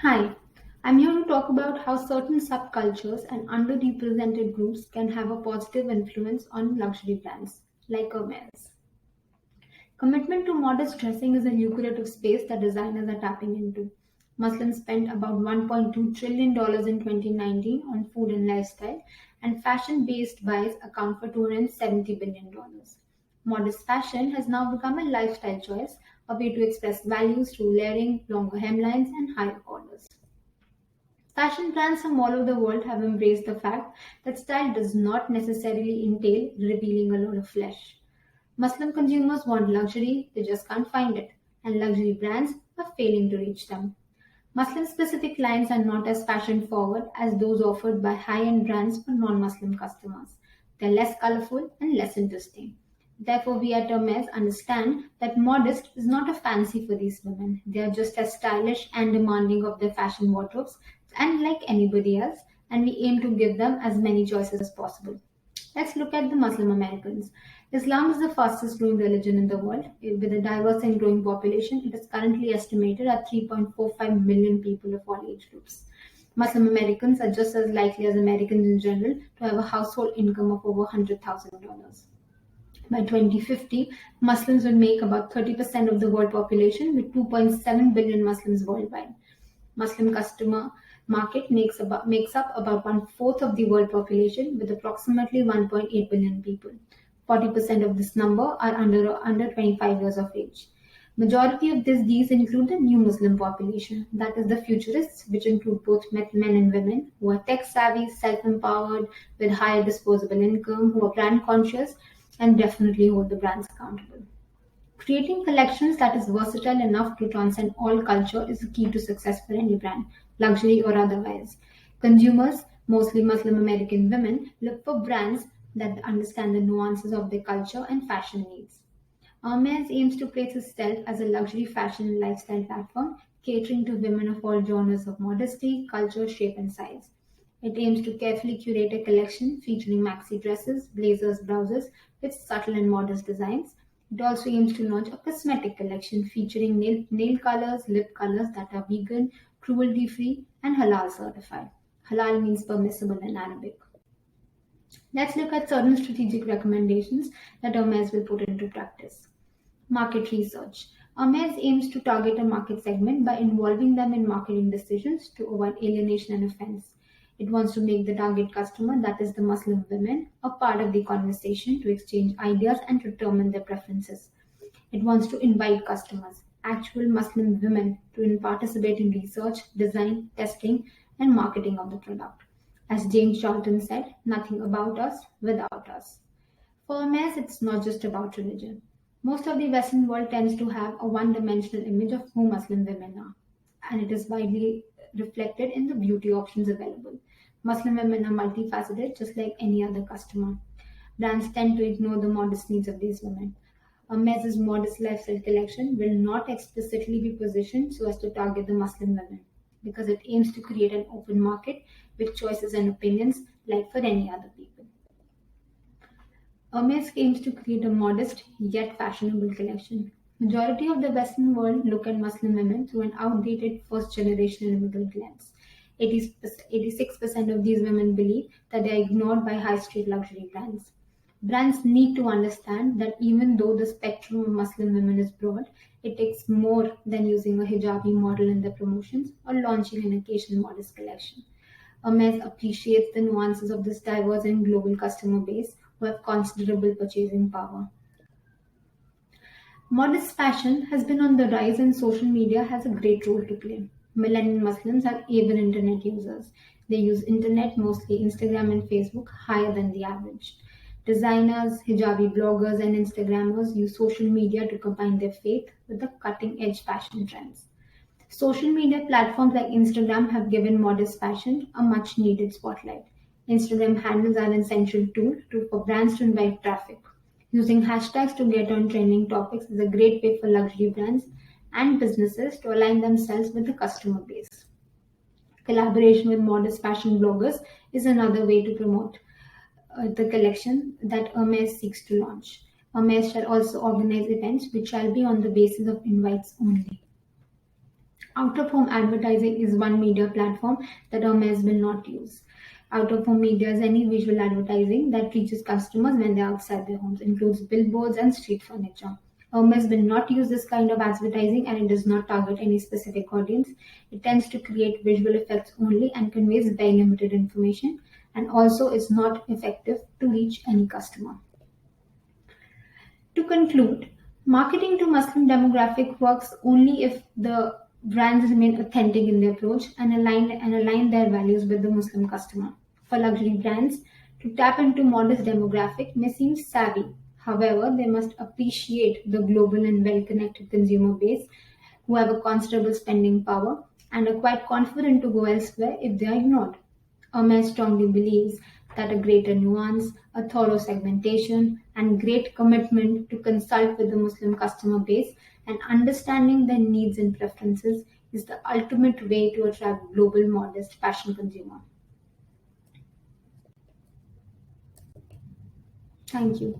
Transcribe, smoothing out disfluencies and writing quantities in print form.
Hi, I'm here to talk about how certain subcultures and underrepresented groups can have a positive influence on luxury brands like Hermes. Commitment to modest dressing is a lucrative space that designers are tapping into. Muslims spent about $1.2 trillion in 2019 on food and lifestyle, and fashion based buys account for $270 billion. Modest fashion has now become a lifestyle choice, a way to express values through layering, longer hemlines, and higher collars. Fashion brands from all over the world have embraced the fact that style does not necessarily entail revealing a lot of flesh. Muslim consumers want luxury, they just can't find it, and luxury brands are failing to reach them. Muslim specific lines are not as fashion forward as those offered by high end brands for non Muslim customers. They're less colorful and less interesting. Therefore, we at Hermes understand that modest is not a fancy for these women. They are just as stylish and demanding of their fashion wardrobes and like anybody else, and we aim to give them as many choices as possible. Let's look at the Muslim Americans. Islam is the fastest growing religion in the world. With a diverse and growing population, it is currently estimated at 3.45 million people of all age groups. Muslim Americans are just as likely as Americans in general to have a household income of over $100,000. By 2050, Muslims will make about 30% of the world population with 2.7 billion Muslims worldwide. Muslim customer market makes up about one-fourth of the world population with approximately 1.8 billion people. 40% of this number are under 25 years of age. Majority of these include the new Muslim population, that is the futurists, which include both men and women who are tech savvy, self-empowered, with higher disposable income, who are brand conscious, and definitely hold the brands accountable. Creating collections that is versatile enough to transcend all culture is the key to success for any brand, luxury or otherwise. Consumers, mostly Muslim American women, look for brands that understand the nuances of their culture and fashion needs. Hermes aims to place itself as a luxury fashion and lifestyle platform, catering to women of all genres of modesty, culture, shape, and size. It aims to carefully curate a collection featuring maxi dresses, blazers, blouses with subtle and modest designs. It also aims to launch a cosmetic collection featuring nail colors, lip colors that are vegan, cruelty free, and halal certified. Halal means permissible in Arabic. Let's look at certain strategic recommendations that Hermes will put into practice. Market research. Hermes aims to target a market segment by involving them in marketing decisions to avoid alienation and offense. It wants to make the target customer, that is the Muslim women, a part of the conversation to exchange ideas and to determine their preferences. It wants to invite customers, actual Muslim women, to participate in research, design, testing, and marketing of the product. As James Charlton said, nothing about us without us. For Hermes, it's not just about religion. Most of the Western world tends to have a one dimensional image of who Muslim women are, and it is widely reflected in the beauty options available. Muslim women are multifaceted, just like any other customer. Brands tend to ignore the modest needs of these women. Hermes's modest lifestyle collection will not explicitly be positioned so as to target the Muslim women, because it aims to create an open market with choices and opinions like for any other people. Hermes aims to create a modest yet fashionable collection. Majority of the Western world look at Muslim women through an outdated first generation immigrant lens. 86% of these women believe that they are ignored by high street luxury brands. Brands need to understand that even though the spectrum of Muslim women is broad, it takes more than using a hijabi model in their promotions or launching an occasional modest collection. Hermes appreciates the nuances of this diverse and global customer base who have considerable purchasing power. Modest fashion has been on the rise and social media has a great role to play. Millennial Muslims are avid internet users. They use internet, mostly Instagram and Facebook, higher than the average. Designers, hijabi bloggers, and Instagrammers use social media to combine their faith with the cutting edge fashion trends. Social media platforms like Instagram have given modest fashion a much needed spotlight. Instagram handles are an essential tool for brands to invite traffic. Using hashtags to get on trending topics is a great way for luxury brands and businesses to align themselves with the customer base. Collaboration with modest fashion bloggers is another way to promote the collection that Hermes seeks to launch. Hermes shall also organize events which shall be on the basis of invites only. Out of home advertising is one media platform that Hermes will not use. Out of home media is any visual advertising that reaches customers when they're outside their homes, includes billboards and street furniture. Hermes will not use this kind of advertising and it does not target any specific audience. It tends to create visual effects only and conveys very limited information, and also is not effective to reach any customer. To conclude, marketing to Muslim demographic works only if the brands remain authentic in their approach and align their values with the Muslim customer. For luxury brands, to tap into modest demographic may seem savvy. However, they must appreciate the global and well-connected consumer base who have a considerable spending power and are quite confident to go elsewhere if they are ignored. Hermes strongly believes that a greater nuance, a thorough segmentation, and great commitment to consult with the Muslim customer base and understanding their needs and preferences is the ultimate way to attract global modest fashion consumer. Thank you.